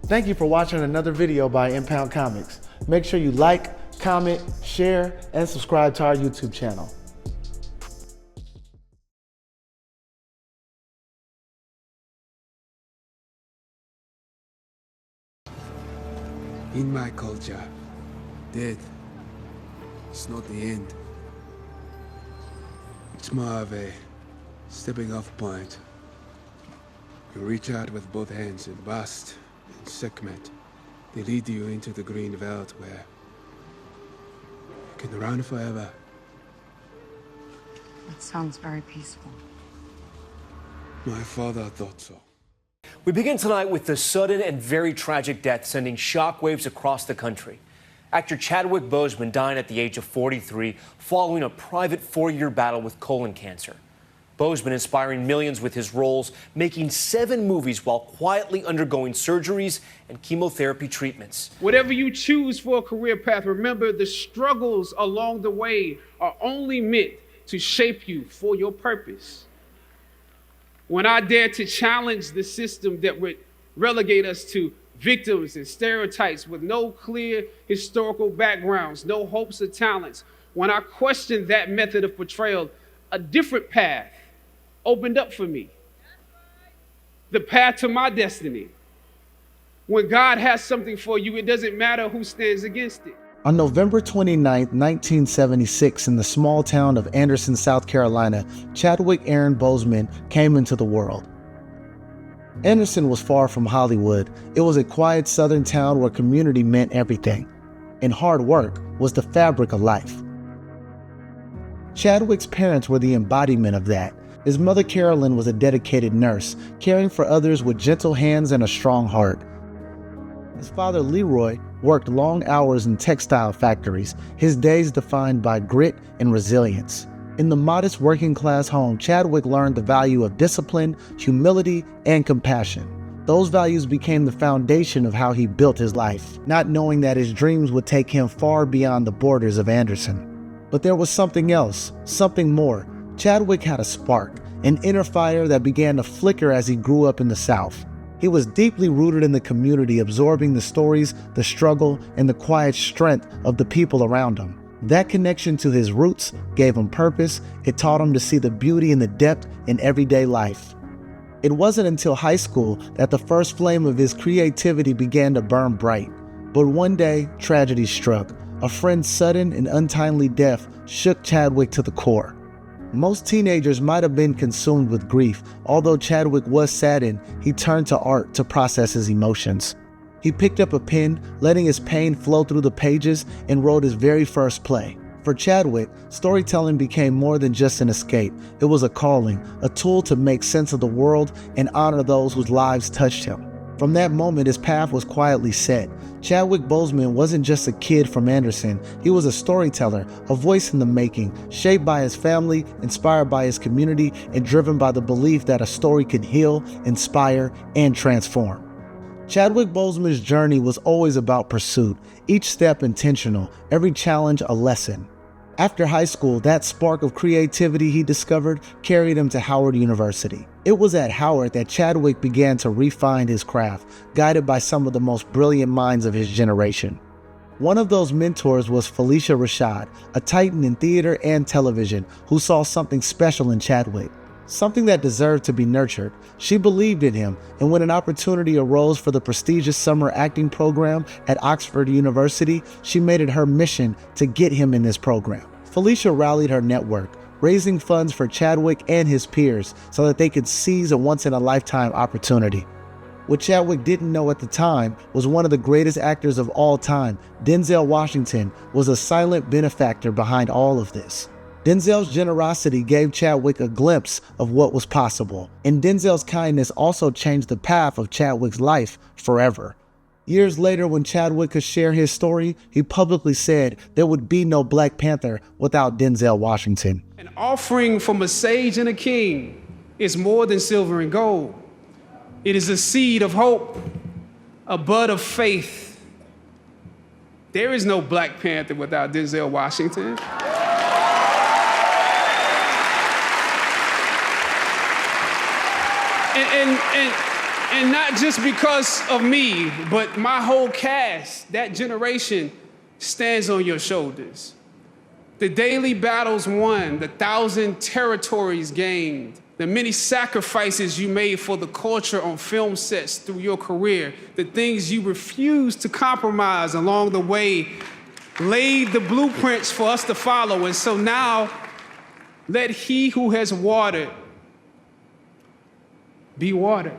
Thank you for watching another video by Impound Comics. Make sure you like, comment, share, and subscribe to our YouTube channel. In my culture, death is not the end. It's more of a stepping off point. You reach out with both hands and bust and segment. They lead you into the green veldt where you can run forever. That sounds very peaceful. My father thought so. We begin tonight with the sudden and very tragic death sending shockwaves across the country. Actor Chadwick Boseman died at the age of 43 following a private 4-year battle with colon cancer. Boseman inspiring millions with his roles, making 7 movies while quietly undergoing surgeries and chemotherapy treatments. Whatever you choose for a career path, remember the struggles along the way are only meant to shape you for your purpose. When I dare to challenge the system that would relegate us to victims and stereotypes with no clear historical backgrounds, no hopes or talents, when I questioned that method of portrayal, a different path opened up for me. The path to my destiny. When God has something for you, it doesn't matter who stands against it. On November 29, 1976, in the small town of Anderson, South Carolina, Chadwick Aaron Boseman came into the world. Anderson was far from Hollywood. It was a quiet southern town where community meant everything, and hard work was the fabric of life. Chadwick's parents were the embodiment of that. His mother, Carolyn, was a dedicated nurse, caring for others with gentle hands and a strong heart. His father, Leroy, worked long hours in textile factories, his days defined by grit and resilience. In the modest working-class home, Chadwick learned the value of discipline, humility, and compassion. Those values became the foundation of how he built his life, not knowing that his dreams would take him far beyond the borders of Anderson. But there was something else, something more. Chadwick had a spark, an inner fire that began to flicker as he grew up in the South. He was deeply rooted in the community, absorbing the stories, the struggle, and the quiet strength of the people around him. That connection to his roots gave him purpose. It taught him to see the beauty and the depth in everyday life. It wasn't until high school that the first flame of his creativity began to burn bright. But one day, tragedy struck. A friend's sudden and untimely death shook Chadwick to the core. Most teenagers might have been consumed with grief. Although Chadwick was saddened, he turned to art to process his emotions. He picked up a pen, letting his pain flow through the pages, and wrote his very first play. For Chadwick, storytelling became more than just an escape. It was a calling, a tool to make sense of the world and honor those whose lives touched him. From that moment, his path was quietly set. Chadwick Boseman wasn't just a kid from Anderson. He was a storyteller, a voice in the making, shaped by his family, inspired by his community, and driven by the belief that a story could heal, inspire, and transform. Chadwick Boseman's journey was always about pursuit, each step intentional, every challenge a lesson. After high school, that spark of creativity he discovered carried him to Howard University. It was at Howard that Chadwick began to refine his craft, guided by some of the most brilliant minds of his generation. One of those mentors was Felicia Rashad, a titan in theater and television who saw something special in Chadwick, something that deserved to be nurtured. She believed in him, and when an opportunity arose for the prestigious summer acting program at Oxford University, she made it her mission to get him in this program. Felicia rallied her network, raising funds for Chadwick and his peers so that they could seize a once-in-a-lifetime opportunity. What Chadwick didn't know at the time was one of the greatest actors of all time, Denzel Washington, was a silent benefactor behind all of this. Denzel's generosity gave Chadwick a glimpse of what was possible, and Denzel's kindness also changed the path of Chadwick's life forever. Years later, when Chadwick could share his story, he publicly said there would be no Black Panther without Denzel Washington. An offering from a sage and a king is more than silver and gold. It is a seed of hope, a bud of faith. There is no Black Panther without Denzel Washington. And not just because of me, but my whole cast, that generation stands on your shoulders. The daily battles won, the 1,000 territories gained, the many sacrifices you made for the culture on film sets through your career, the things you refused to compromise along the way, laid the blueprints for us to follow. And so now, let he who has watered be watered.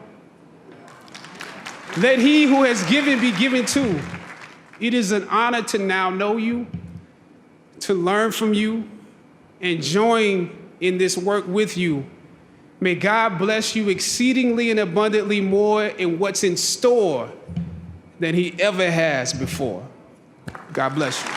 Let he who has given be given too. It is an honor to now know you, to learn from you, and join in this work with you. May God bless you exceedingly and abundantly more in what's in store than he ever has before. God bless you.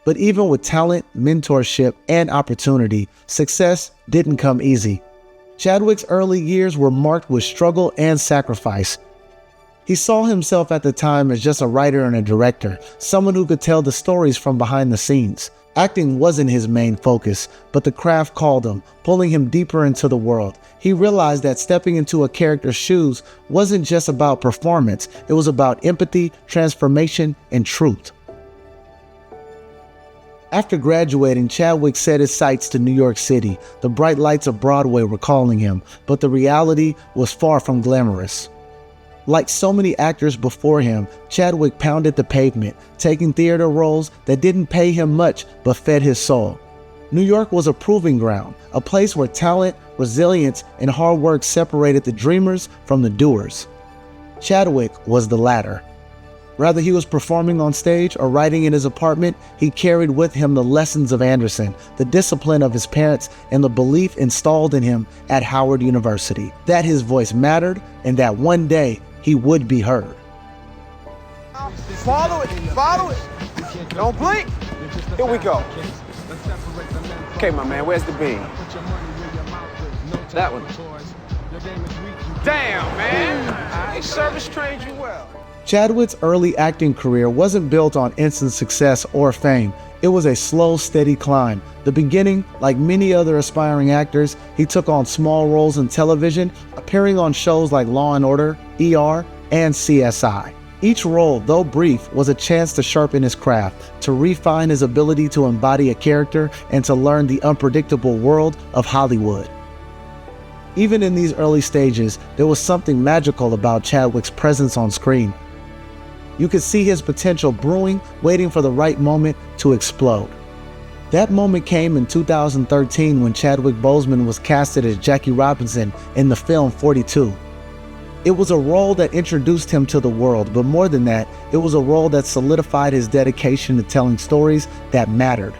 But even with talent, mentorship, and opportunity, success didn't come easy. Chadwick's early years were marked with struggle and sacrifice. He saw himself at the time as just a writer and a director, someone who could tell the stories from behind the scenes. Acting wasn't his main focus, but the craft called him, pulling him deeper into the world. He realized that stepping into a character's shoes wasn't just about performance, it was about empathy, transformation, and truth. After graduating, Chadwick set his sights to New York City. The bright lights of Broadway were calling him, but the reality was far from glamorous. Like so many actors before him, Chadwick pounded the pavement, taking theater roles that didn't pay him much but fed his soul. New York was a proving ground, a place where talent, resilience, and hard work separated the dreamers from the doers. Chadwick was the latter. Whether he was performing on stage or writing in his apartment, he carried with him the lessons of Anderson, the discipline of his parents, and the belief installed in him at Howard University, that his voice mattered and that one day he would be heard. Follow it. Don't blink. Here we go. Okay, my man, where's the bean? That one. Damn, man. They service trained you well. Chadwick's early acting career wasn't built on instant success or fame. It was a slow, steady climb. The beginning, like many other aspiring actors, he took on small roles in television, appearing on shows like Law & Order, ER, and CSI. Each role, though brief, was a chance to sharpen his craft, to refine his ability to embody a character, and to learn the unpredictable world of Hollywood. Even in these early stages, there was something magical about Chadwick's presence on screen. You could see his potential brewing, waiting for the right moment to explode. That moment came in 2013 when Chadwick Boseman was casted as Jackie Robinson in the film 42. It was a role that introduced him to the world, but more than that, it was a role that solidified his dedication to telling stories that mattered.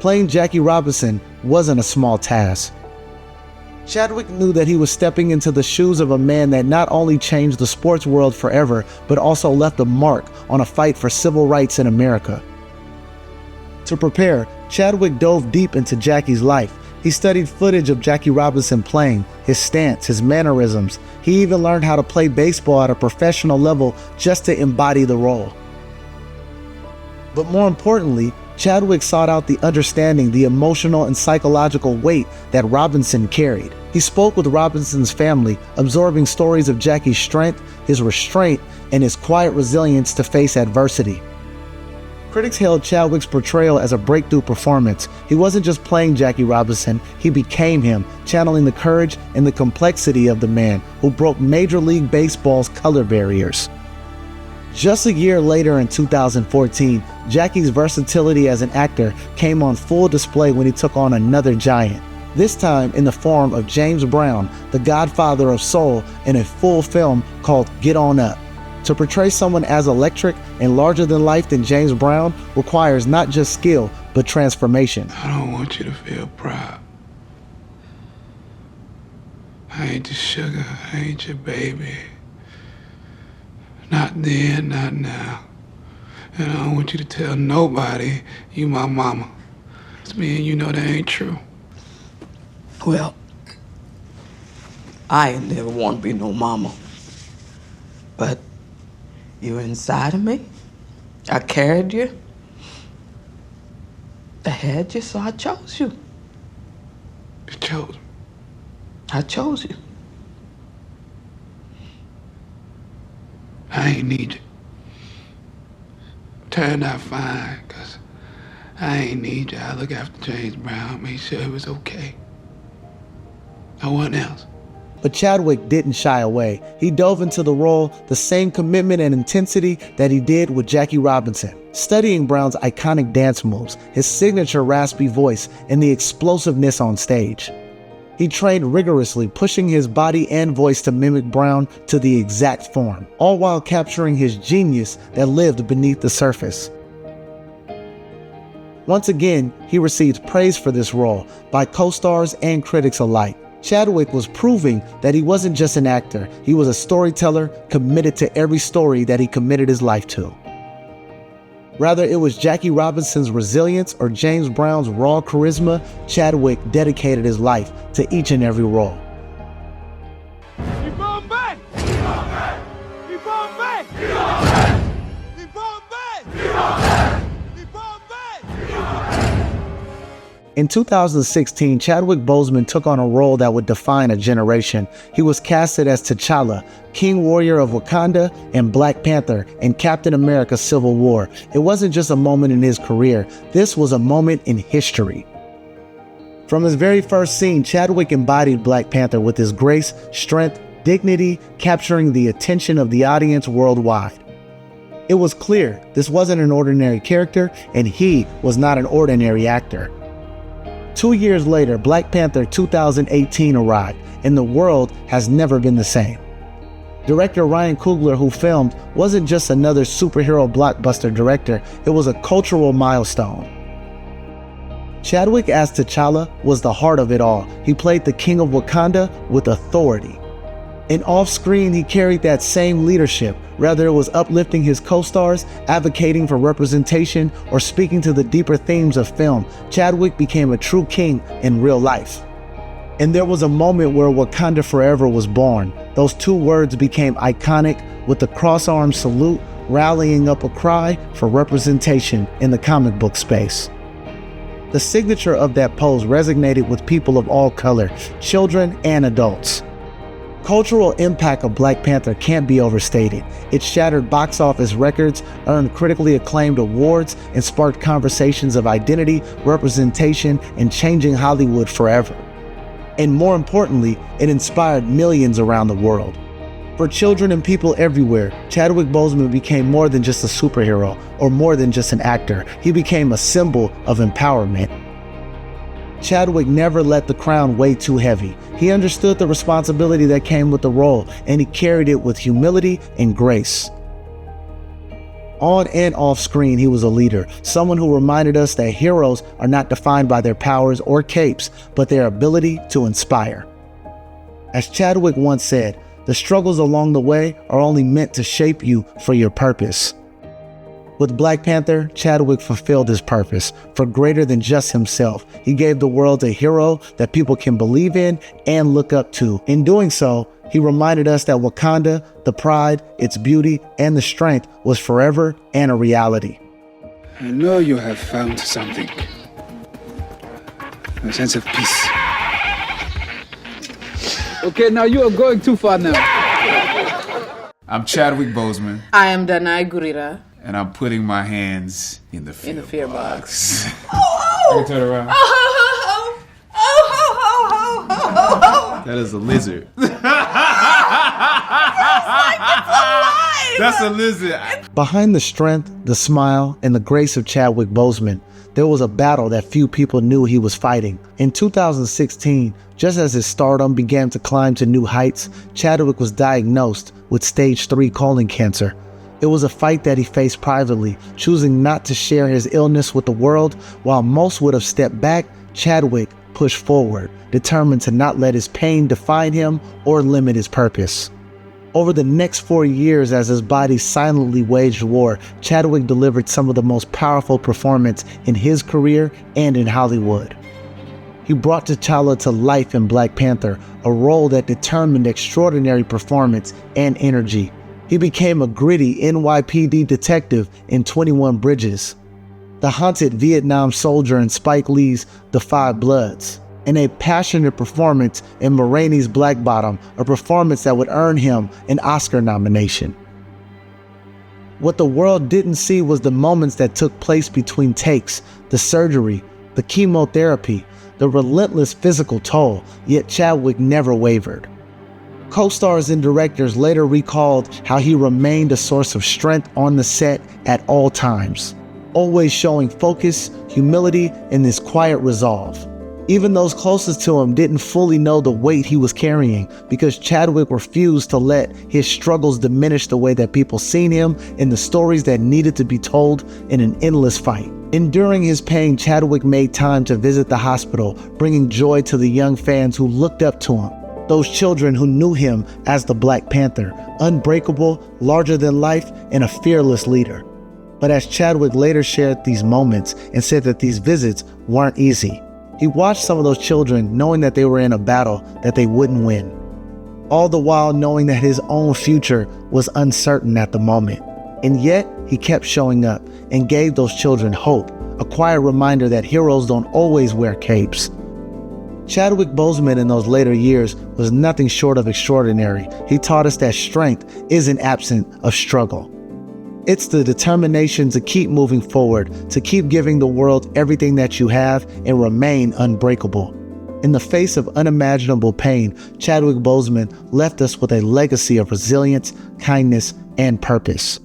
Playing Jackie Robinson wasn't a small task. Chadwick knew that he was stepping into the shoes of a man that not only changed the sports world forever, but also left a mark on a fight for civil rights in America. To prepare, Chadwick dove deep into Jackie's life. He studied footage of Jackie Robinson playing, his stance, his mannerisms. He even learned how to play baseball at a professional level just to embody the role. But more importantly, Chadwick sought out the understanding, the emotional and psychological weight that Robinson carried. He spoke with Robinson's family, absorbing stories of Jackie's strength, his restraint, and his quiet resilience to face adversity. Critics hailed Chadwick's portrayal as a breakthrough performance. He wasn't just playing Jackie Robinson, he became him, channeling the courage and the complexity of the man who broke Major League Baseball's color barriers. Just a year later in 2014, Jackie's versatility as an actor came on full display when he took on another giant, this time in the form of James Brown, the godfather of soul, in a full film called Get On Up. To portray someone as electric and larger than life than James Brown requires not just skill, but transformation. I don't want you to feel proud. I ain't your sugar, I ain't your baby. Not then, not now. And I don't want you to tell nobody you my mama. It's me and you know that ain't true. Well, I ain't never want to be no mama. But you're inside of me. I carried you. I had you, so I chose you. You chose me. I chose you. I ain't need you. Turned out fine, 'cause I ain't need you. I look after James Brown, made sure it was okay. No one else. But Chadwick didn't shy away. He dove into the role, the same commitment and intensity that he did with Jackie Robinson, studying Brown's iconic dance moves, his signature raspy voice, and the explosiveness on stage. He trained rigorously, pushing his body and voice to mimic Brown to the exact form, all while capturing his genius that lived beneath the surface. Once again, he received praise for this role by co-stars and critics alike. Chadwick was proving that he wasn't just an actor, he was a storyteller committed to every story that he committed his life to. Whether it was Jackie Robinson's resilience or James Brown's raw charisma, Chadwick dedicated his life to each and every role. Keep on back! Keep on back! Keep on back! Keep on back! Keep on back! Keep on back! Keep on back! Keep on back! In 2016, Chadwick Boseman took on a role that would define a generation. He was casted as T'Challa, King Warrior of Wakanda, and Black Panther in Captain America: Civil War. It wasn't just a moment in his career, this was a moment in history. From his very first scene, Chadwick embodied Black Panther with his grace, strength, dignity, capturing the attention of the audience worldwide. It was clear this wasn't an ordinary character, and he was not an ordinary actor. 2 years later, Black Panther 2018 arrived, and the world has never been the same. Director Ryan Coogler, who filmed, wasn't just another superhero blockbuster director, it was a cultural milestone. Chadwick as T'Challa was the heart of it all. He played the King of Wakanda with authority. And off-screen, he carried that same leadership, whether it was uplifting his co-stars, advocating for representation, or speaking to the deeper themes of film. Chadwick became a true king in real life. And there was a moment where Wakanda Forever was born. Those two words became iconic, with the cross-armed salute rallying up a cry for representation in the comic book space. The signature of that pose resonated with people of all color, children and adults. Cultural impact of Black Panther can't be overstated. It shattered box office records, earned critically acclaimed awards, and sparked conversations of identity, representation, and changing Hollywood forever. And more importantly, it inspired millions around the world. For children and people everywhere, Chadwick Boseman became more than just a superhero or more than just an actor. He became a symbol of empowerment. Chadwick never let the crown weigh too heavy. He understood the responsibility that came with the role, and he carried it with humility and grace. On and off screen, he was a leader, someone who reminded us that heroes are not defined by their powers or capes, but their ability to inspire. As Chadwick once said, the struggles along the way are only meant to shape you for your purpose. With Black Panther, Chadwick fulfilled his purpose. For greater than just himself, he gave the world a hero that people can believe in and look up to. In doing so, he reminded us that Wakanda, the pride, its beauty, and the strength was forever and a reality. I know you have found something. A sense of peace. Okay, now you are going too far now. I'm Chadwick Boseman, I am Danai Gurira. and I'm putting my hands in the fear box. I can turn around. That is a lizard. That's a lizard. Behind the strength, the smile, and the grace of Chadwick Boseman, there was a battle that few people knew he was fighting. In 2016, just as his stardom began to climb to new heights, Chadwick was diagnosed with stage 3 colon cancer. It was a fight that he faced privately, choosing not to share his illness with the world. While most would have stepped back, Chadwick pushed forward, determined to not let his pain define him or limit his purpose. Over the next 4 years, as his body silently waged war, Chadwick delivered some of the most powerful performances in his career and in Hollywood. He brought T'Challa to life in Black Panther, a role that determined extraordinary performance and energy. He became a gritty NYPD detective in 21 Bridges, the haunted Vietnam soldier in Spike Lee's The Five Bloods, and a passionate performance in Ma Rainey's Black Bottom, a performance that would earn him an Oscar nomination. What the world didn't see was the moments that took place between takes, the surgery, the chemotherapy, the relentless physical toll, yet Chadwick never wavered. Co-stars and directors later recalled how he remained a source of strength on the set at all times, always showing focus, humility, and this quiet resolve. Even those closest to him didn't fully know the weight he was carrying because Chadwick refused to let his struggles diminish the way that people seen him and the stories that needed to be told in an endless fight. Enduring his pain, Chadwick made time to visit the hospital, bringing joy to the young fans who looked up to him. Those children who knew him as the Black Panther, unbreakable, larger than life, and a fearless leader. But as Chadwick later shared these moments and said that these visits weren't easy, he watched some of those children knowing that they were in a battle that they wouldn't win, all the while knowing that his own future was uncertain at the moment. And yet, he kept showing up and gave those children hope, a quiet reminder that heroes don't always wear capes. Chadwick Boseman in those later years was nothing short of extraordinary. He taught us that strength isn't absent of struggle. It's the determination to keep moving forward, to keep giving the world everything that you have and remain unbreakable. In the face of unimaginable pain, Chadwick Boseman left us with a legacy of resilience, kindness, and purpose.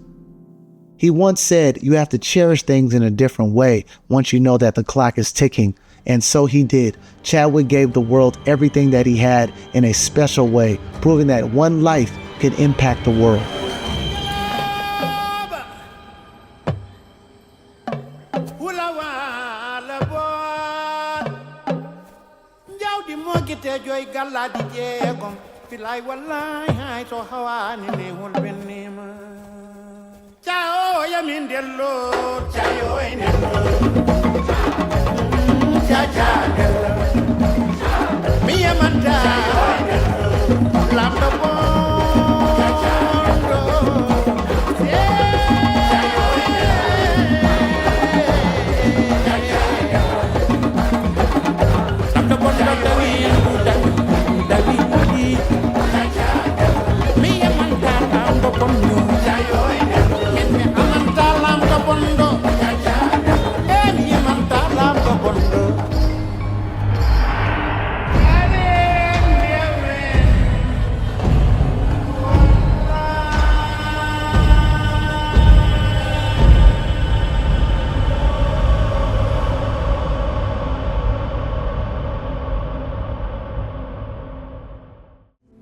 He once said, "You have to cherish things in a different way once you know that the clock is ticking." And so he did. Chadwick gave the world everything that he had in a special way, proving that one life could impact the world.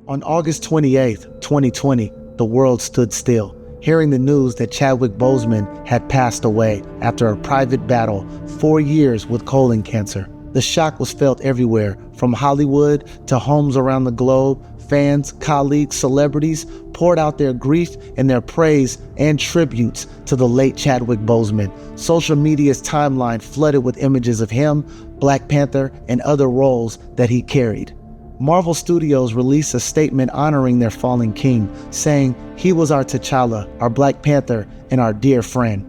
On August 28, 2020, the world stood still, hearing the news that Chadwick Boseman had passed away after a private battle, 4 years with colon cancer. The shock was felt everywhere, from Hollywood to homes around the globe. Fans, colleagues, celebrities poured out their grief and their praise and tributes to the late Chadwick Boseman. Social media's timeline flooded with images of him, Black Panther, and other roles that he carried. Marvel Studios released a statement honoring their fallen king, saying, "He was our T'Challa, our Black Panther, and our dear friend."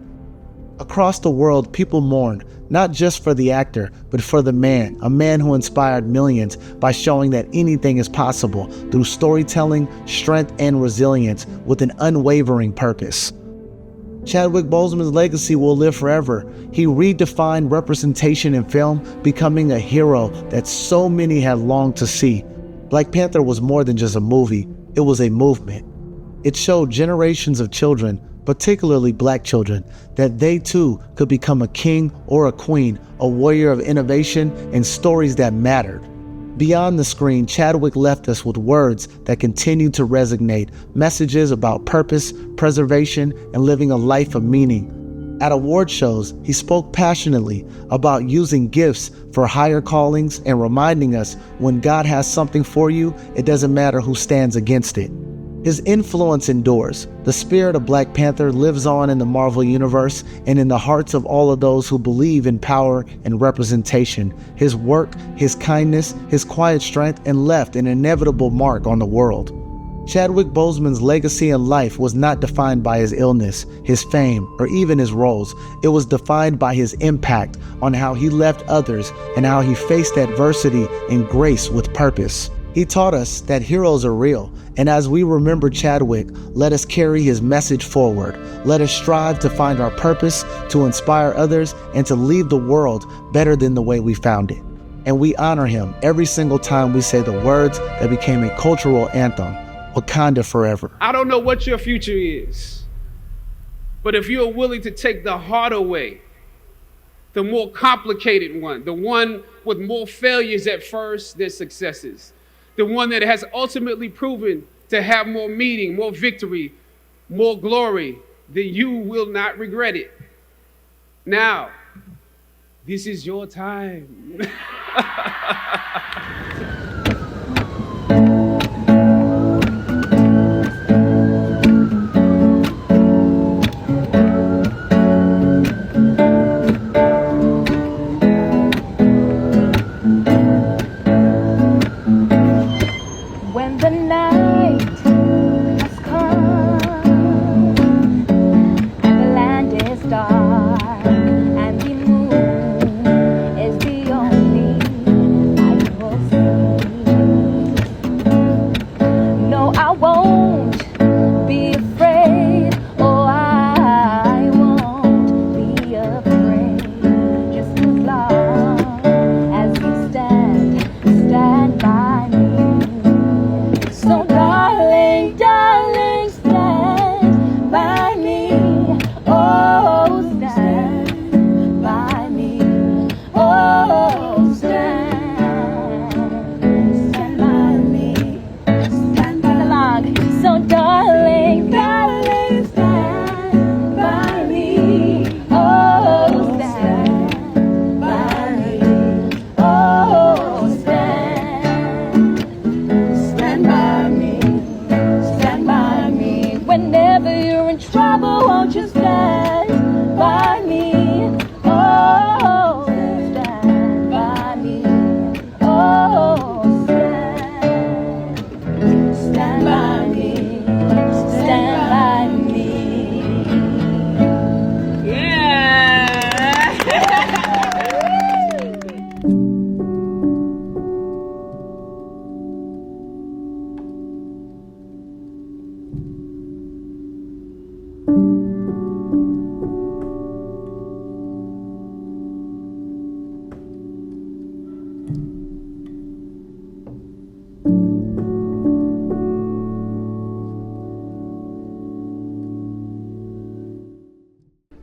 Across the world, people mourned, not just for the actor, but for the man, a man who inspired millions by showing that anything is possible through storytelling, strength, and resilience with an unwavering purpose. Chadwick Boseman's legacy will live forever. He redefined representation in film, becoming a hero that so many had longed to see. Black Panther was more than just a movie, it was a movement. It showed generations of children, particularly Black children, that they too could become a king or a queen, a warrior of innovation and stories that mattered. Beyond the screen, Chadwick left us with words that continue to resonate, messages about purpose, preservation, and living a life of meaning. At award shows, he spoke passionately about using gifts for higher callings and reminding us when God has something for you, it doesn't matter who stands against it. His influence endures. The spirit of Black Panther lives on in the Marvel Universe and in the hearts of all of those who believe in power and representation. His work, his kindness, his quiet strength, and left an inevitable mark on the world. Chadwick Boseman's legacy in life was not defined by his illness, his fame, or even his roles. It was defined by his impact on how he left others and how he faced adversity and grace with purpose. He taught us that heroes are real, and as we remember Chadwick, let us carry his message forward. Let us strive to find our purpose, to inspire others, and to leave the world better than the way we found it. And we honor him every single time we say the words that became a cultural anthem, Wakanda Forever. I don't know what your future is, but if you're willing to take the harder way, the more complicated one, the one with more failures at first than successes, the one that has ultimately proven to have more meaning, more victory, more glory, then you will not regret it. Now, this is your time.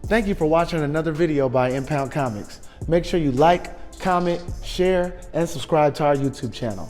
Thank you for watching another video by Impound Comics. Make sure you like, comment, share, and subscribe to our YouTube channel.